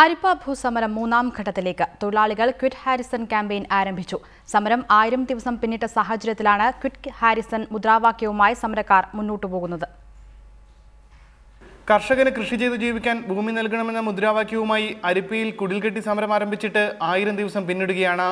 അരിപ്പ ഭൂസമരം മൂന്നാം ഘട്ടത്തിലേക്ക് തൊഴിലാളികൾ ക്വിറ്റ് ഹാരിസൺ ക്യാമ്പയിൻ ആരംഭിച്ചു. സമരം 1000 ദിവസം പിന്നിട്ട സാഹചര്യത്തിലാണ് ക്വിറ്റ് ഹാരിസൺ മുദ്രാവാക്യവുമായി സമരക്കാർ മുന്നോട്ടു പോകുന്നത്. കർഷകന് കൃഷി ചെയ്തു ജീവിക്കാൻ ഭൂമി നൽകണമെന്ന മുദ്രാവാക്യവുമായി അരിപ്പയിൽ കുടിൽകെട്ടി സമരം ആരംഭിച്ചിട്ട് 1000 ദിവസം പിന്നിടുകയാണ്.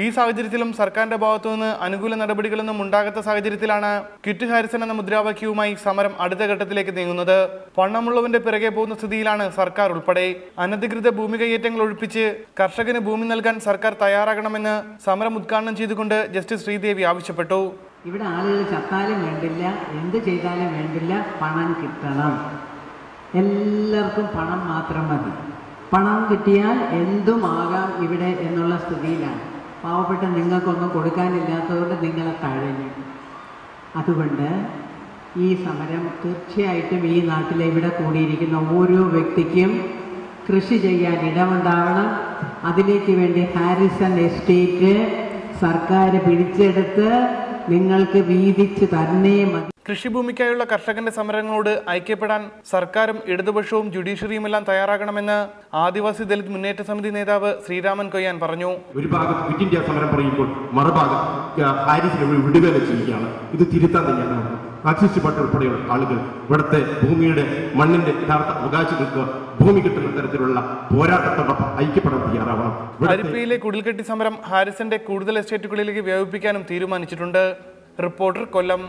ഈ സാഹചര്യത്തിലും സർക്കാരിന്റെ ഭാഗത്തുനിന്ന് അനുകൂല നടപടികളൊന്നും ഉണ്ടാകാത്ത സാഹചര്യത്തിലാണ് ക്വിറ്റ് ഹാരിസൺ എന്ന മുദ്രാവാക്യവുമായി സമരം അടുത്ത ഘട്ടത്തിലേക്ക് നീങ്ങുന്നത്. പണമുള്ളവന്റെ പിറകെ പോകുന്ന സ്ഥിതിയിലാണ് സർക്കാർ ഉൾപ്പെടെ. അനധികൃത ഭൂമി കയ്യേറ്റങ്ങൾ ഒഴിപ്പിച്ച് കർഷകന് ഭൂമി നൽകാൻ സർക്കാർ തയ്യാറാകണമെന്ന് സമരം ഉദ്ഘാടനം ചെയ്തുകൊണ്ട് ജസ്റ്റിസ് ശ്രീദേവി ആവശ്യപ്പെട്ടു. ഇവിടെ ആളുകൾ ചത്താലും വേണ്ടില്ല, എന്ത് ചെയ്താലും വേണ്ടില്ല, പണം കിട്ടണം. എല്ലാവർക്കും പണം മാത്രം മതി. പണം കിട്ടിയാൽ എന്തുമാകാം ഇവിടെ എന്നുള്ള സ്ഥിതിയിലാണ്. പാവപ്പെട്ട നിങ്ങൾക്കൊന്നും കൊടുക്കാനില്ലാത്തതുകൊണ്ട് നിങ്ങളെ തഴഞ്ഞു. അതുകൊണ്ട് ഈ സമരം തീർച്ചയായിട്ടും ഈ നാട്ടിലെ ഇവിടെ കൂടിയിരിക്കുന്ന ഓരോ വ്യക്തിക്കും കൃഷി ചെയ്യാൻ ഇടമുണ്ടാവണം. അതിലേക്ക് വേണ്ടി ഹാരിസൺ എസ്റ്റേറ്റ് സർക്കാർ പിടിച്ചെടുത്ത് നിങ്ങൾക്ക് വീതിച്ച് തന്നെ മതി. കൃഷിഭൂമിക്കായുള്ള കർഷകന്റെ സമരങ്ങളോട് ഐക്യപ്പെടാൻ സർക്കാരും ഇടതുപക്ഷവും ജുഡീഷ്യറിയുമെല്ലാം തയ്യാറാകണമെന്ന് ആദിവാസി ദലിത് മുന്നേറ്റ സമിതി നേതാവ് ശ്രീരാമൻ കൊയ്യാൻ പറഞ്ഞു. ഒരു ഭാഗത്ത് ക്വിറ്റ് ഇന്ത്യ സമരം പറയുമ്പോൾ മറുഭാഗത്ത് ഹാരിസിനെ വിടുതല ചെയ്യുകയാണ്. ഇത് തിരുത്താൻ തന്നെയാണ് ആക്സിസ്റ്റ്പാർട്ടി ഉൾപ്പെടെയുള്ള ആളുകൾ ഇവിടുത്തെ ഭൂമിയുടെ മണ്ണിന്റെ യഥാർത്ഥ അവകാശങ്ങൾക്ക് ഭൂമി കിട്ടുന്ന തരത്തിലുള്ള പോരാട്ടത്തോടൊപ്പം ഐക്യപ്പെടാൻ തയ്യാറാവണം. അരിപ്പയിലെ കുടിൽകെട്ടി സമരം ഹാരിസന്റെ കൂടുതൽ എസ്റ്റേറ്റുകളിലേക്ക് വ്യാപിപ്പിക്കാനും തീരുമാനിച്ചിട്ടുണ്ട്. റിപ്പോർട്ടർ, കൊല്ലം.